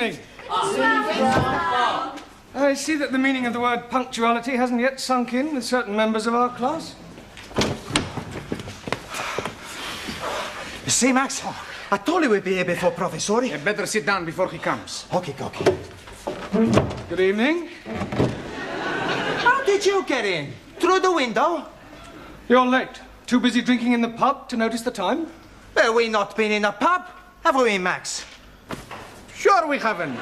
evening. I see that the meaning of the word punctuality hasn't yet sunk in with certain members of our class. You see, Max, I told you we'd be here before Professori. You better sit down before he comes. Okay. Good evening. How did you get in? Through the window? You're late. Too busy drinking in the pub to notice the time? Well, we not been in a pub, have we, Max? Sure we haven't.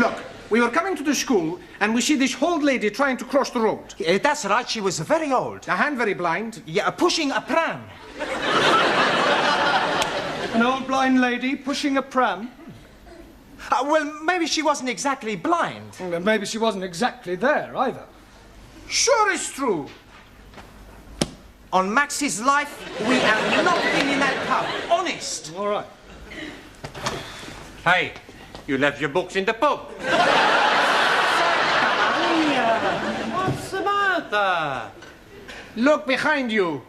Look, we were coming to the school and we see this old lady trying to cross the road. That's right, she was very old. A hand very blind. Yeah, pushing a pram. An old blind lady pushing a pram? Well, maybe she wasn't exactly blind. Well, maybe she wasn't exactly there either. Sure it's true. On Max's life, we have not been in that pub. Honest. All right. Hey, you left your books in the pub. What's the matter? Look behind you.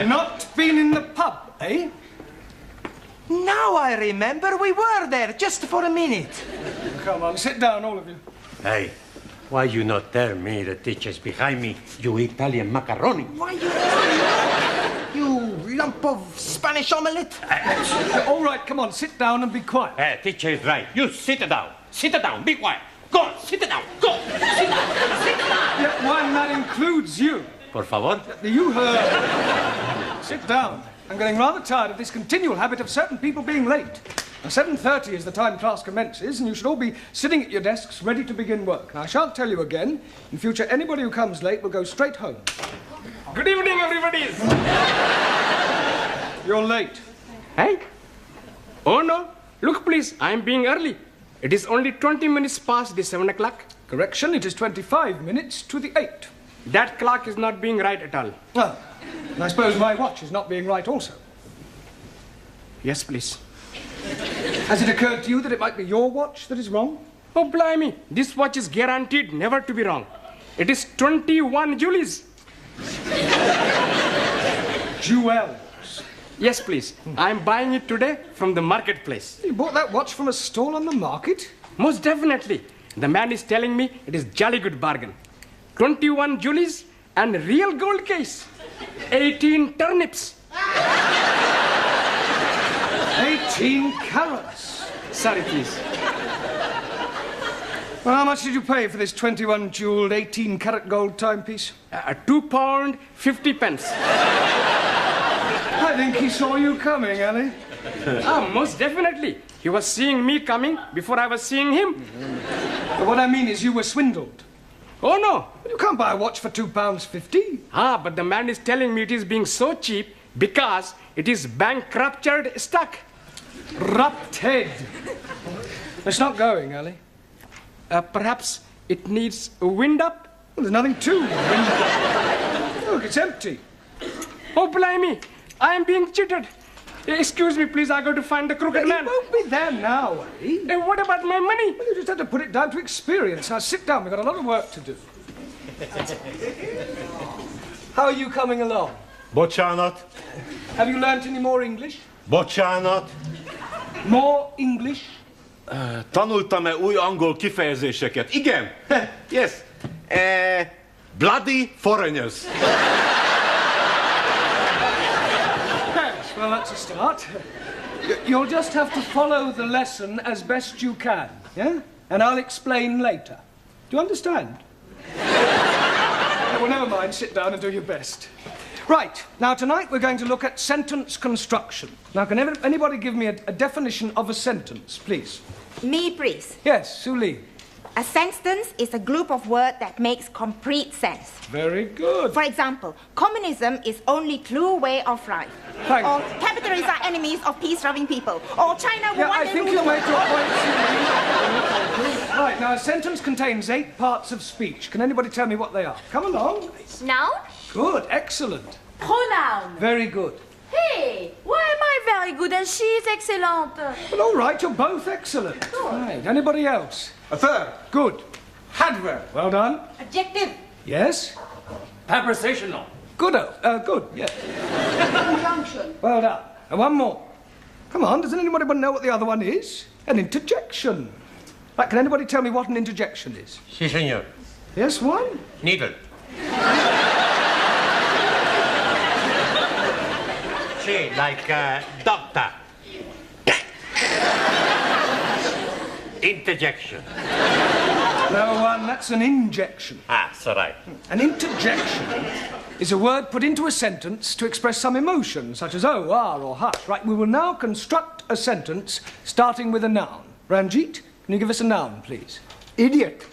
Not been in the pub, eh? Now I remember we were there just for a minute. Come on, sit down, all of you. Hey, why you not tell me the teacher's behind me, you Italian macaroni? Why you lump of Spanish omelette? All right, come on, sit down and be quiet. Hey, teacher is right. You sit down. Sit down. Be quiet. Go on, sit down. Go. Sit down. Sit down. Yeah, why, and that includes you. Por favor. You heard. Sit down. I'm getting rather tired of this continual habit of certain people being late. Now, 7:30 is the time class commences, and you should all be sitting at your desks ready to begin work. Now, I shan't tell you again. In future, anybody who comes late will go straight home. Good evening, everybody. You're late. Hey? Oh, no. Look, please. I'm being early. It is only 20 minutes past the 7 o'clock. Correction, it is 25 minutes to the 8. That clock is not being right at all. Ah, and I suppose my watch is not being right also. Yes, please. Has it occurred to you that it might be your watch that is wrong? Oh, blimey. This watch is guaranteed never to be wrong. It is 21 Julies. Jewels. Yes, please. I'm buying it today from the marketplace. You bought that watch from a stall on the market? Most definitely. The man is telling me it is jolly good bargain. 21 Julies and real gold case. 18 turnips. 18 carats. Sorry, please. Well, how much did you pay for this 21 jeweled 18 carat gold timepiece? £2.50. I think he saw you coming, Ali. Most definitely. He was seeing me coming before I was seeing him. But what I mean is you were swindled. Oh, no. You can't buy a watch for £2.50. But the man is telling me it is being so cheap because it is bankruptured stock. Rupted. It's not going, Ali. Perhaps it needs a wind up? Well, there's nothing to it. Look, it's empty. Oh, blimey. I am being cheated. Excuse me, please. I got to find the crooked man. He won't be there now, Ali. What about my money? Well, you just had to put it down to experience. Now, sit down. We've got a lot of work to do. How are you coming along? Bocsánat. Have you learnt any more English? Bocsánat. More English? Tanultam-e új angol kifejezéseket? Igen. Yes. Bloody foreigners. Yes, well, that's a start. You'll just have to follow the lesson as best you can, yeah? And I'll explain later. Do you understand? Well, never mind. Sit down and do your best. Right. Now, tonight we're going to look at sentence construction. Now, can anybody give me a definition of a sentence, please? Me, please. Yes, Suli. A sentence is a group of words that makes complete sense. Very good. For example, communism is only true way of life. Thank Or you. capitalists are enemies of peace-loving people. Or China will Yeah, one I day think rule you've the made your world. point, Suli. Right, now, a sentence contains 8 parts of speech. Can anybody tell me what they are? Come along. Noun? Good, excellent. Pronoun. Very good. Hey, why am I very good and she's excellent? Well, all right, you're both excellent. Right, anybody else? A third. Good. Adverb. Well done. Adjective. Yes? Prepositional. Good, good, yes. Conjunction. Well done. And one more. Come on, doesn't anybody know what the other one is? An interjection. Right, can anybody tell me what an interjection is? Si, senor. Yes, one? Needle. Si, like doctor. Interjection. No, that's an injection. Ah, so right. An interjection is a word put into a sentence to express some emotion, such as oh, ah, or hush. Right, we will now construct a sentence starting with a noun. Ranjit, can you give us a noun, please? Idiot.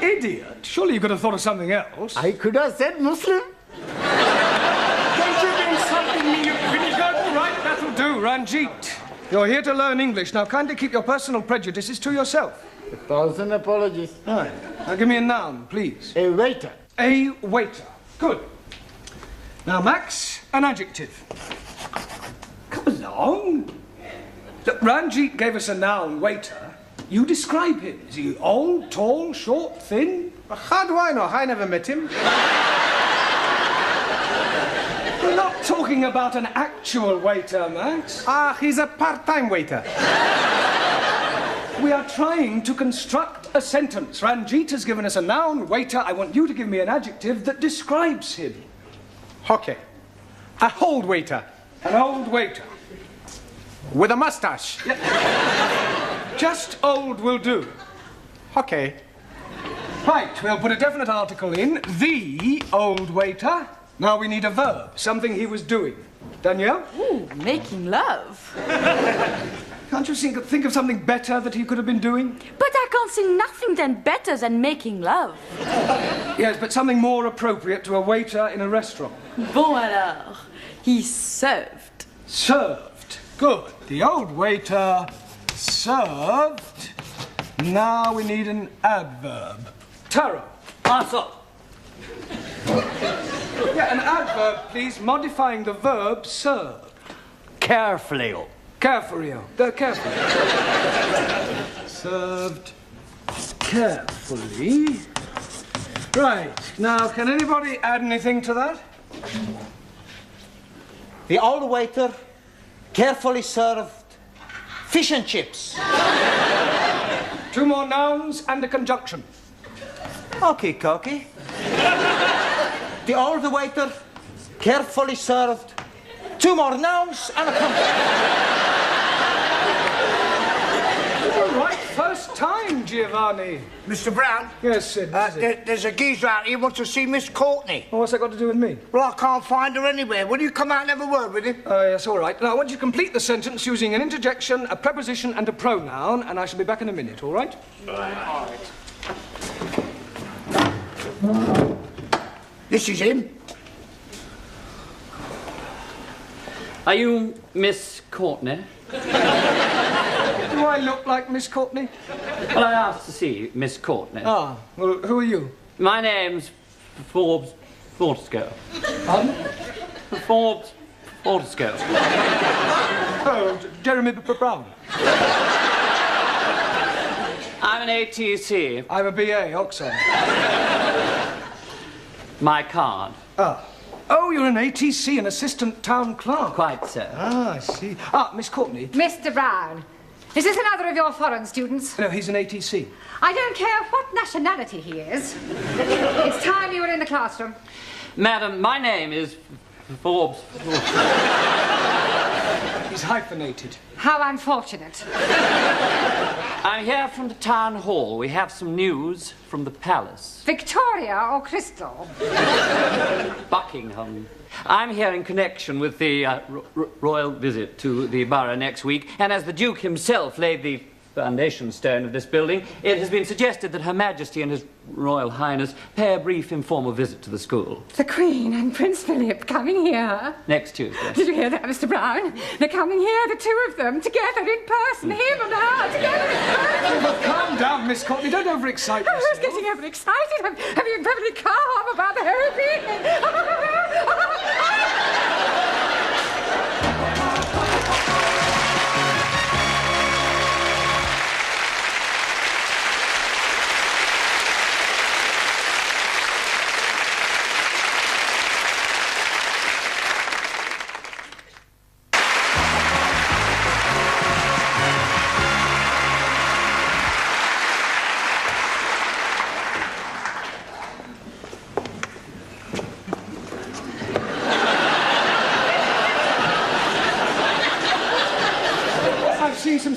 Idiot? Surely you could have thought of something else. I could have said Muslim. Don't you be insulting me, you pretty girl. All right, that'll do, Ranjit. You're here to learn English. Now, kindly keep your personal prejudices to yourself. 1,000 apologies. All right. Now, give me a noun, please. A waiter. A waiter. Good. Now, Max, an adjective. Come along. Look, Ranjit gave us a noun, waiter. You describe him. Is he old, tall, short, thin? How do I know? I never met him. We're not talking about an actual waiter, Max. Ah, he's a part-time waiter. We are trying to construct a sentence. Ranjit has given us a noun, waiter. I want you to give me an adjective that describes him. Okay. A old waiter. An old waiter. With a mustache. Just old will do. Okay. Right, we'll put a definite article in. The old waiter. Now we need a verb, something he was doing. Danielle? Ooh, making love. Can't you think of something better that he could have been doing? But I can't see nothing then better than making love. Yes, but something more appropriate to a waiter in a restaurant. Bon alors, he served. Served. Good. The old waiter served. Now we need an adverb. Taro. Answer. Yeah, an adverb, please, modifying the verb serve. Carefully. Carefully. Carefully. Served carefully. Right. Now, can anybody add anything to that? The old waiter carefully served fish and chips. 2 more nouns and a conjunction. Okay, Cocky. The old waiter carefully served 2 more nouns and a conjunction. All right, first time, Giovanni. Mr. Brown? Yes, Sid. There's a geezer out here who wants to see Miss Courtney. Well, what's that got to do with me? Well, I can't find her anywhere. Will you come out and have a word with him? Yes, all right. Now, I want you to complete the sentence using an interjection, a preposition, and a pronoun, and I shall be back in a minute, all right? All right. This is him. Are you Miss Courtney? Do I look like Miss Courtney? Well, I asked to see Miss Courtney. Ah, well, who are you? My name's Forbes Fortescue. Pardon? Forbes Fortescue. Oh, Jeremy Brown. I'm an ATC. I'm a BA, Oxon. My card. Ah. Oh, you're an ATC, an assistant town clerk. Quite so. Ah, I see. Ah, Miss Courtney. Mr. Brown, is this another of your foreign students? No, he's an ATC. I don't care what nationality he is. It's time you were in the classroom. Madam, my name is Forbes. He's hyphenated. How unfortunate. I'm here from the town hall. We have some news from the palace. Victoria or Crystal? Buckingham. I'm here in connection with the royal visit to the borough next week, and as the Duke himself laid the foundation stone of this building, it has been suggested that Her Majesty and His Royal Highness pay a brief informal visit to the school. The Queen and Prince Philip coming here. Next Tuesday. Did you hear that, Mr. Brown? They're coming here, the two of them, together in person, him and her, together in person. Well, calm down, Miss Courtney. Don't overexcite I yourself. was getting overexcited. I'm being perfectly calm about the whole thing.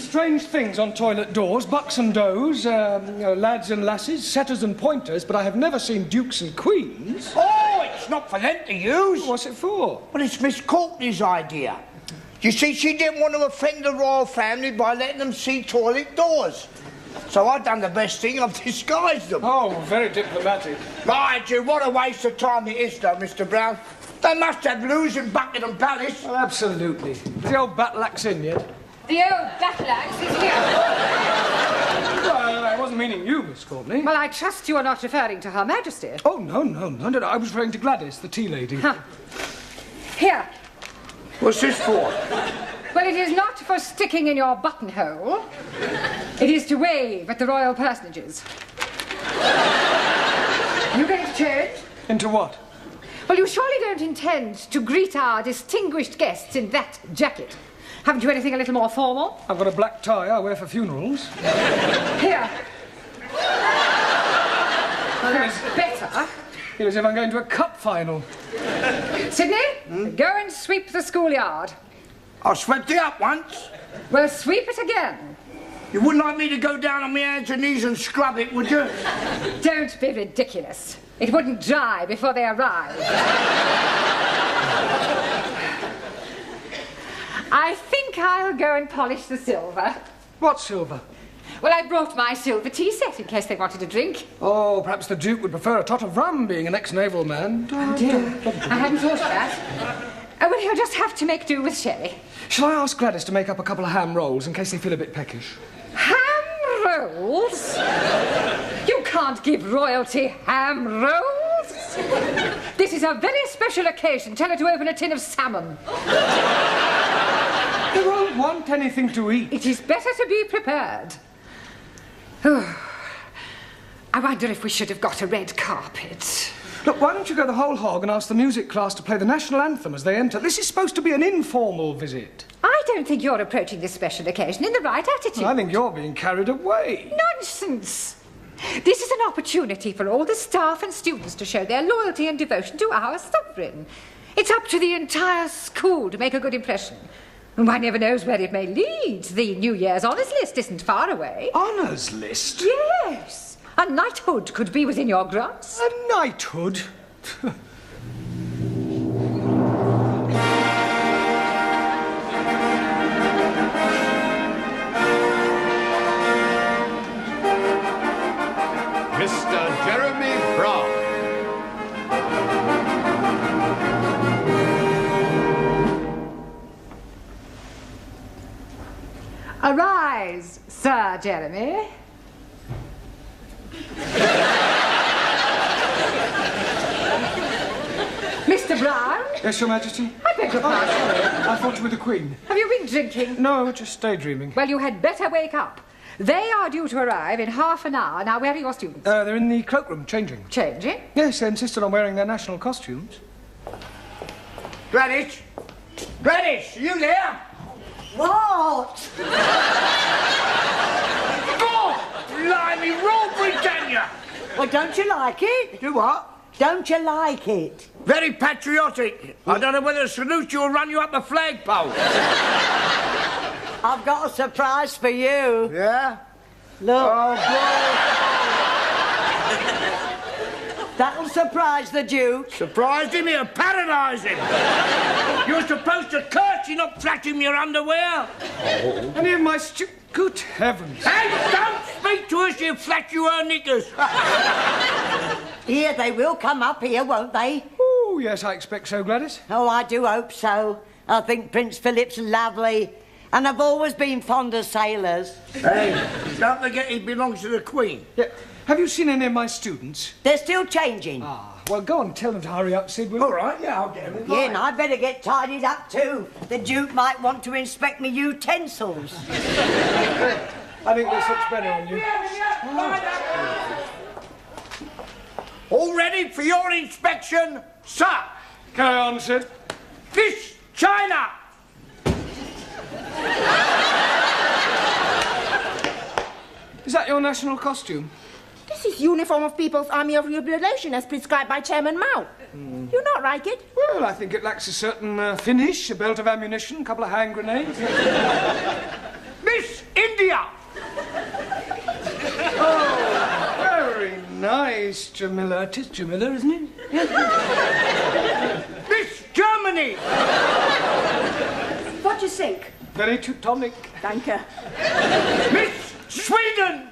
strange things on toilet doors, bucks and does, lads and lasses, setters and pointers, but I have never seen dukes and queens. Oh, it's not for them to use. What's it for? Well, it's Miss Courtney's idea. You see, she didn't want to offend the royal family by letting them see toilet doors. So I've done the best thing, I've disguised them. Oh, very diplomatic. Mind you, what a waste of time it is, though, Mr. Brown. They must have loos in Buckingham Palace. Oh, absolutely. Is the old battle axe in yet? The old battle axe is here. Well, I wasn't meaning you, Miss Courtney. Well, I trust you are not referring to Her Majesty. Oh, no. I was referring to Gladys, the tea lady. Huh. Here. What's this for? Well, it is not for sticking in your buttonhole. It is to wave at the royal personages. You going to change? Into what? Well, you surely don't intend to greet our distinguished guests in that jacket. Haven't you anything a little more formal? I've got a black tie I wear for funerals. Here. Well, that's better. Feel as if I'm going to a cup final. Sydney, go and sweep the schoolyard. I swept it up once. Well, sweep it again. You wouldn't like me to go down on my hands and knees and scrub it, would you? Don't be ridiculous. It wouldn't dry before they arrived. I think I'll go and polish the silver. What silver? Well, I brought my silver tea set in case they wanted a drink. Oh, perhaps the Duke would prefer a tot of rum, being an ex-naval man. Oh, dear. I hadn't thought of that. Oh, well, he'll just have to make do with sherry. Shall I ask Gladys to make up a couple of ham rolls in case they feel a bit peckish? Ham rolls? You can't give royalty ham rolls. This is a very special occasion. Tell her to open a tin of salmon. They won't want anything to eat. It is better to be prepared. Oh, I wonder if we should have got a red carpet. Look, why don't you go the whole hog and ask the music class to play the national anthem as they enter? This is supposed to be an informal visit. I don't think you're approaching this special occasion in the right attitude. I think you're being carried away. Nonsense. This is an opportunity for all the staff and students to show their loyalty and devotion to our sovereign. It's up to the entire school to make a good impression. And one never knows where it may lead. The New Year's honours list isn't far away. Honours list? Yes. A knighthood could be within your grasp. A knighthood? Mr. Jeremy Brown. Arise, Sir Jeremy. Mr. Brown? Yes, Your Majesty? I beg your pardon. I thought you were the Queen. Have you been drinking? No, just daydreaming. Well, you had better wake up. They are due to arrive in half an hour. Now, where are your students? They're in the cloakroom, changing. Changing? Yes, they insisted on wearing their national costumes. Gladys? Gladys, are you there? What? God! Blimey, Rule Britannia! Well, don't you like it? Do what? Don't you like it? Very patriotic. I don't know whether to salute you or run you up a flagpole. I've got a surprise for you. Yeah? Look. Oh, That'll surprise the Duke. surprised him, he'll paralyse him. You're supposed to curtsy, not flash him your underwear. Any of my Good heavens. Hey, don't speak to us, you flash you her knickers. Here, they will come up here, won't they? Oh, yes, I expect so, Gladys. Oh, I do hope so. I think Prince Philip's lovely. And I've always been fond of sailors. Hey, don't forget he belongs to the Queen. Yeah. Have you seen any of my students? They're still changing. Ah, well, go on, tell them to hurry up, Sid, will you? All right, yeah, I'll get them. Yeah, and I'd better get tidied up too. The Duke might want to inspect me utensils. I think this looks better on you. All ready for your inspection, sir? Carry on, Sid. This China. Is that your national costume? This is uniform of People's Army of Liberation as prescribed by Chairman Mao. You not like it? Well, I think it lacks a certain finish, a belt of ammunition, a couple of hand grenades. This nice, Jamila. It is Jamila, isn't it? Miss Germany! What do you think? Very Teutonic. Danke. Miss Sweden!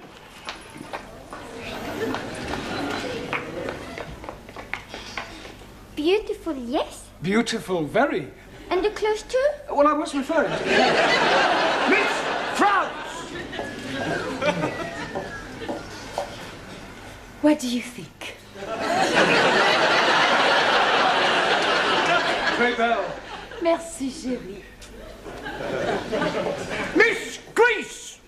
Beautiful, yes. Beautiful, very. And the clothes too? Well, I was referring to... Miss France! What do you think? Très belle. Merci, chérie. Miss Greece!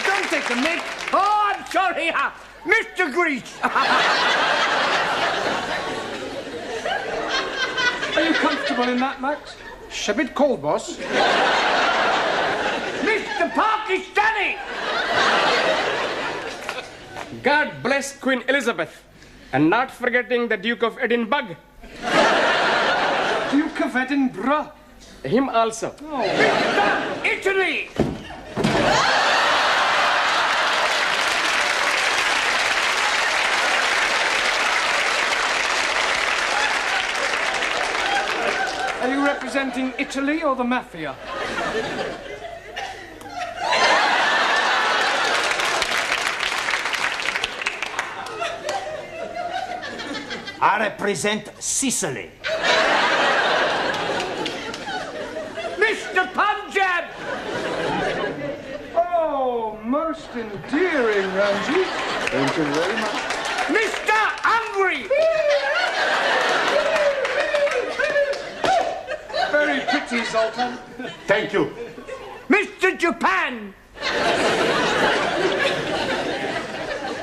Don't take the mic. Oh, I'm sorry, Mr. Greece! Are you comfortable in that, Max? It's a bit cold, boss. Mr. Pakistani! God bless Queen Elizabeth. And not forgetting the Duke of Edinburgh. Duke of Edinburgh. Him also. Mr. Italy! Are you representing Italy or the mafia? I represent Sicily. Mr. Punjab! Oh, most endearing, Ramsey. Thank you very much. Mr. Hungary! Very pretty, Zoltan. Thank you. Mr. Japan!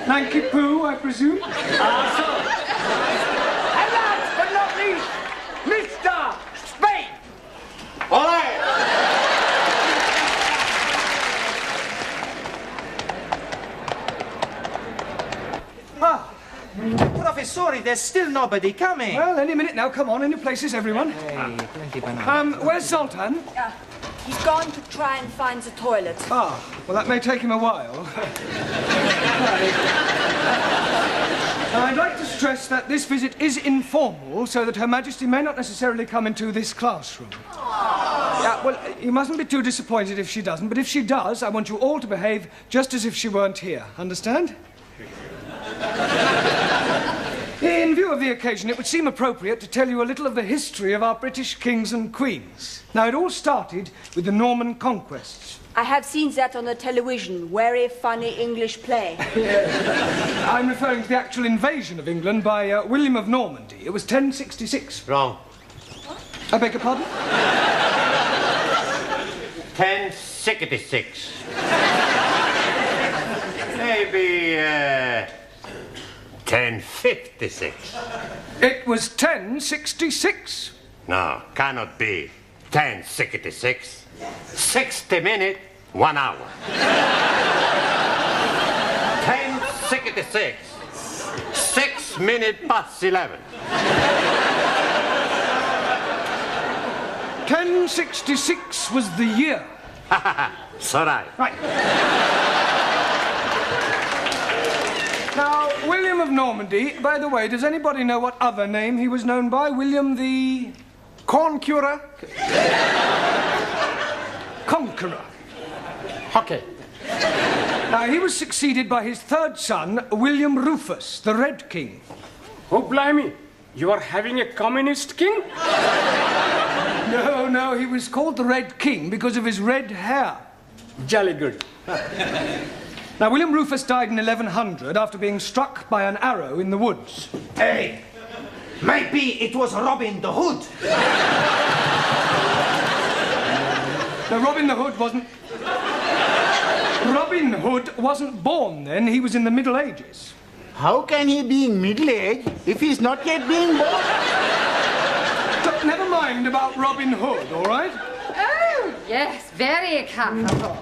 Nanky Poo, I presume? And last but not least, Mr. Spain! All right. Professori, there's still nobody coming. Well, any minute now. Come on, in your places, everyone. Hey, plenty banana. Where's Zoltan? He's gone to try and find the toilet. Ah, well, that may take him a while. I'd like to stress that this visit is informal, so that Her Majesty may not necessarily come into this classroom. Yeah, well, you mustn't be too disappointed if she doesn't, but if she does, I want you all to behave just as if she weren't here. Understand? In view of the occasion, it would seem appropriate to tell you a little of the history of our British kings and queens. Now, it all started with the Norman conquests. I have seen that on the television. Very funny English play. I'm referring to the actual invasion of England by William of Normandy. It was 1066. Wrong. I beg your pardon? 1066. Maybe, 1056. It was 1066. No, cannot be. 1066. 60 minutes, 1 hour. 1066. 6 minutes past 11. 1066 was the year. So right. Right. Now, William of Normandy, by the way, does anybody know what other name he was known by? William the... Corn curer? Conqueror. Okay. Now, he was succeeded by his third son, William Rufus, the Red King. Oh, blimey. You are having a communist king? No, he was called the Red King because of his red hair. Jolly good. Now, William Rufus died in 1100 after being struck by an arrow in the woods. Hey, maybe it was Robin the Hood. Now, Robin Hood wasn't born then. He was in the Middle Ages. How can he be in middle age if he's not yet being born? But never mind about Robin Hood, all right? Oh, yes, very comfortable.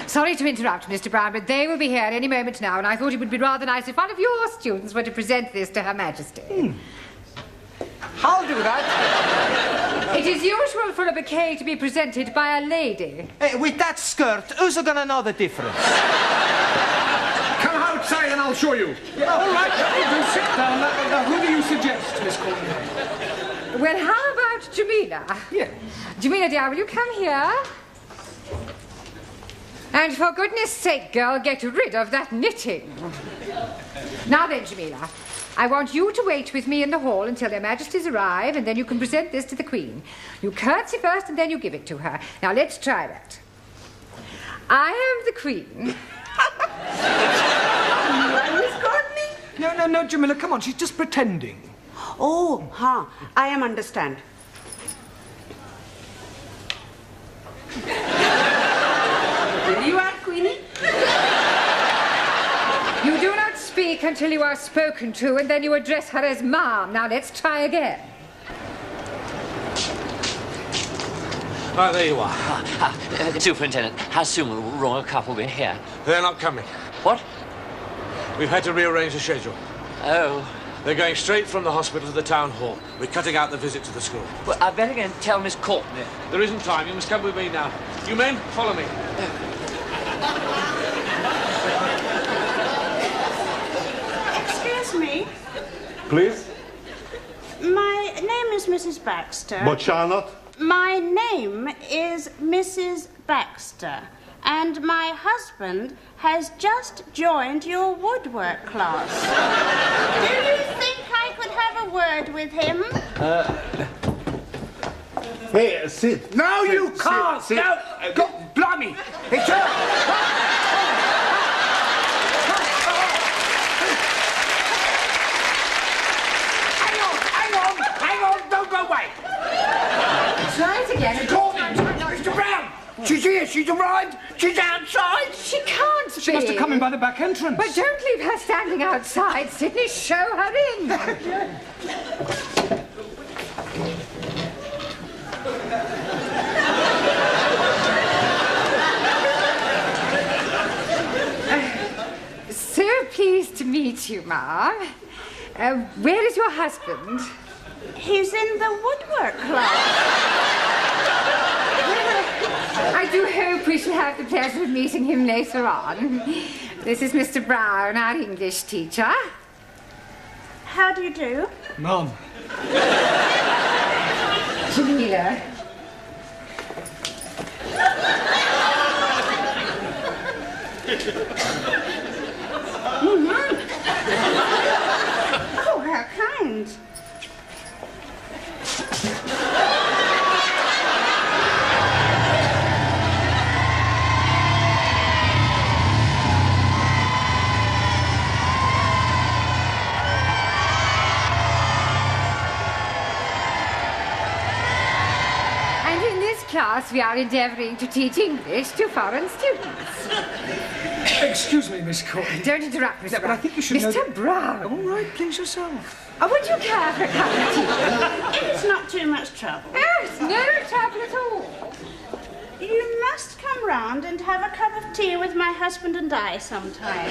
Sorry to interrupt, Mr. Brown, but they will be here any moment now, and I thought it would be rather nice if one of your students were to present this to Her Majesty. I'll do that. It is usual for a bouquet to be presented by a lady. Hey, with that skirt, who's gonna know the difference? Come outside and I'll show you. Yeah, all right, do sit down. Now, who do you suggest, Miss Courtney? Well, how about Jamila? Yes. Jamila, dear, will you come here? And for goodness sake, girl, get rid of that knitting. Now then, Jamila, I want you to wait with me in the hall until their Majesties arrive, and then you can present this to the Queen. You curtsy first, and then you give it to her. Now, let's try that. I am the Queen. Miss Courtney? No, Jamila, come on, she's just pretending. Oh, I am understand. Will you act, Queenie? You do not speak until you are spoken to, and then you address her as Ma'am. Now, let's try again. Right, there you are. Superintendent, how soon will the royal couple be here? They're not coming. What? We've had to rearrange the schedule. Oh. They're going straight from the hospital to the town hall. We're cutting out the visit to the school. Well, I'd better go and tell Miss Courtney. There isn't time. You must come with me now. You men, follow me. Excuse me. Please? My name is Mrs. Baxter. But Charlotte? My name is Mrs. Baxter. And my husband has just joined your woodwork class. Do you think I could have a word with him? Hey, sit. No, Sit, you sit, can't. sit. No, go, blimey. It's her. Hang on, don't go away. Try it again. Mr. Brown, she's here, she's arrived, she's outside. She can't She must have come in by the back entrance. But don't leave her standing outside, Sydney. Show her in. So pleased to meet you, Ma'am. Where is your husband? He's in the woodwork class. I do hope we shall have the pleasure of meeting him later on. This is Mr. Brown, our English teacher. How do you do? Mum. Jamila. Oh, how kind. And in this class, we are endeavouring to teach English to foreign students. Excuse me, Miss Courtney. Don't interrupt, Mr. Yeah, but I think you should know Mr. that- Brown. All right, please yourself. Would you care for a cup of tea? It's not too much trouble. Oh, it's no trouble at all. You must come round and have a cup of tea with my husband and I sometime.